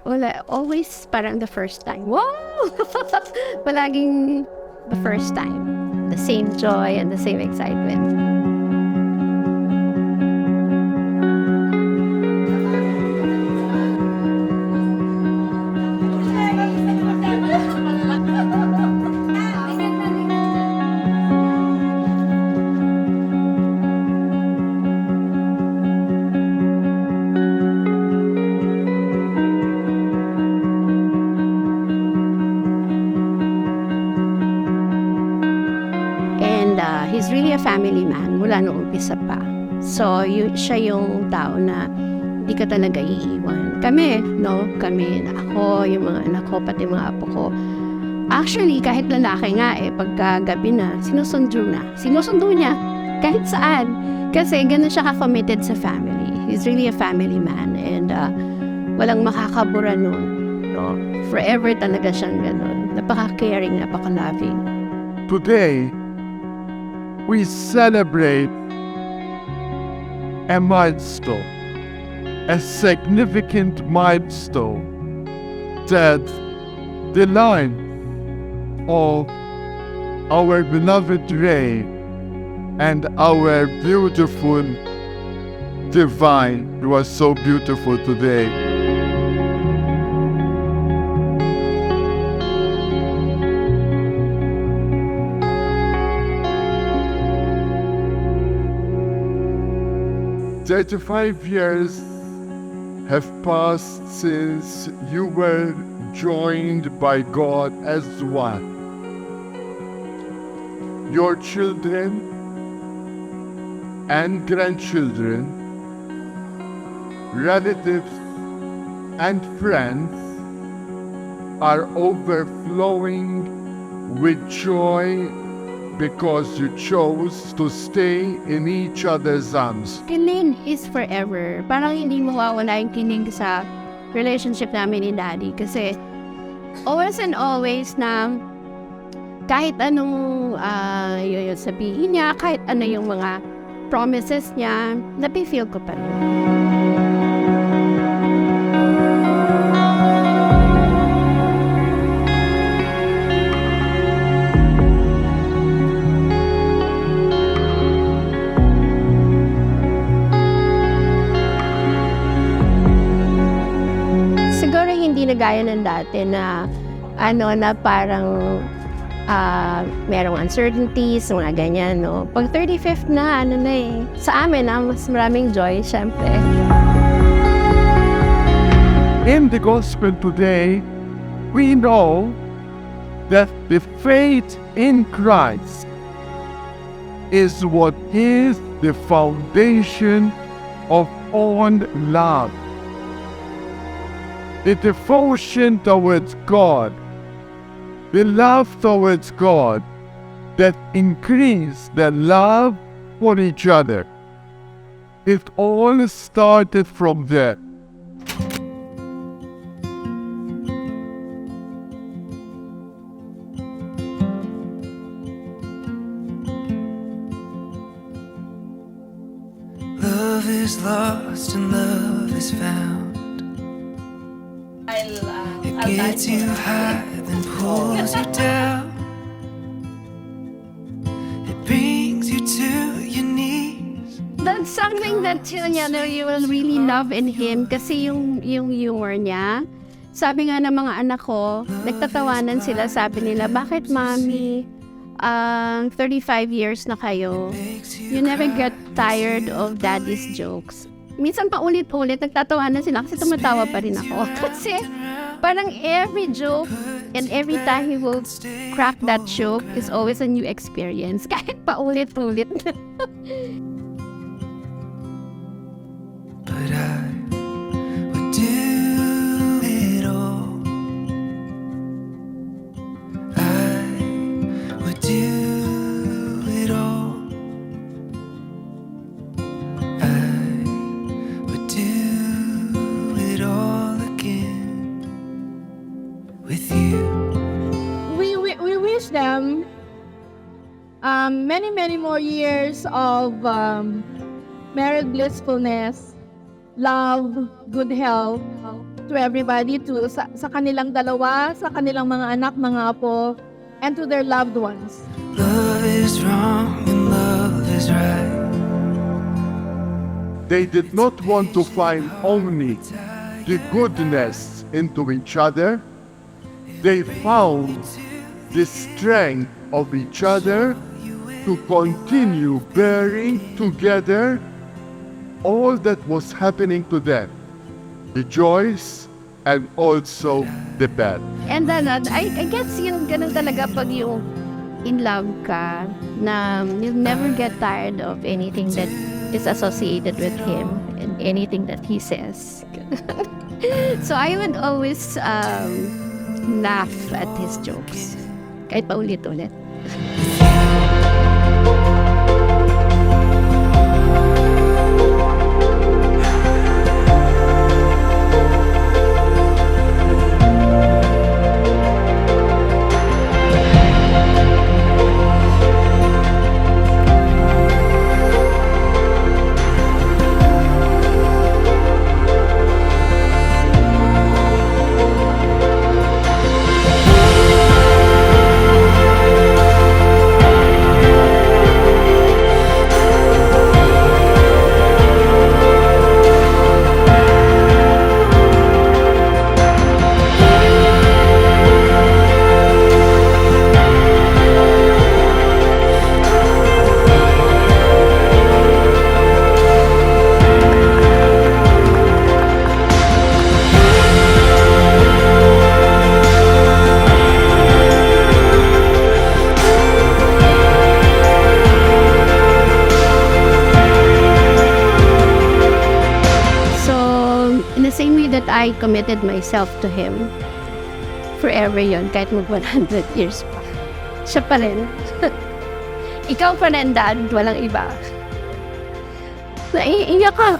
Wala, always parang the first time. Wow! Palaging the first time. The same joy and the same excitement. And he's really a family man mula noong umpisa pa. So, siya yung tao na hindi ka talaga iiwan. Kami, no? Kami na ako, yung mga anak ko, pati mga apo ko. Actually, kahit lalaki nga pagka gabi na, sinusundo niya kahit saan. Kasi ganun siya ka-committed sa family. He's really a family man and walang makakabura nun. No? Forever talaga siyang ganun. Napaka-caring, napaka-loving. Today, we celebrate a milestone, a significant milestone, that the line of our beloved Ray and our beautiful Divine was so beautiful today. "35 years have passed since you were joined by God as one. Your children and grandchildren, relatives and friends are overflowing with joy because you chose to stay in each other's arms." Kiling is forever. Parang hindi mawawala yung kiling sa relationship namin ni Daddy. Kasi always and always na kahit anong yung sabihin niya, kahit ano yung mga promises niya, napi-feel ko pa rin. Siguro hindi na gaya ng dati na na parang merong uncertainties, mga ganyan, no? Pag 35th na, sa amin, mas maraming joy, syempre. In the gospel today, we know that the faith in Christ is what is the foundation of all love. The devotion towards God, the love towards God that increase the love for each other. It all started from there. Love is lost and love is found. It gets you high, then pulls you down. It brings you to your knees. That's something that you will really love in him kasi yung humor niya. Sabi nga ng mga anak ko, nagtatawanan sila, sabi nila, bakit mami, 35 years na kayo, you never get tired of daddy's jokes. Minsan pa ulit-ulit, nagtatawanan sila kasi tumatawa pa rin ako. Kasi parang every joke and every time he will crack that joke is always a new experience. Kahit pa ulit-ulit. But I would do it all. I would do it all. I would do it all again with you. We wish them many more years of married blissfulness love, good health to everybody, to sa kanilang dalawa, sa kanilang mga anak, mga apo, and to their loved ones. Love is wrong and love is right. They did not want to find only the goodness into each other. They found the strength of each other to continue bearing together all that was happening to them, the joys and also the bad. And then, I guess yung ganun talaga pag yung in love ka, na you'll never get tired of anything that is associated with him and anything that he says. So I would always laugh at his jokes. Kahit paulit-ulit. Same way that I committed myself to him, forever yon, kahit mag 100 years pa. Siya pa rin. Ikaw pa rin, Dad, walang iba. Naiiyak ka.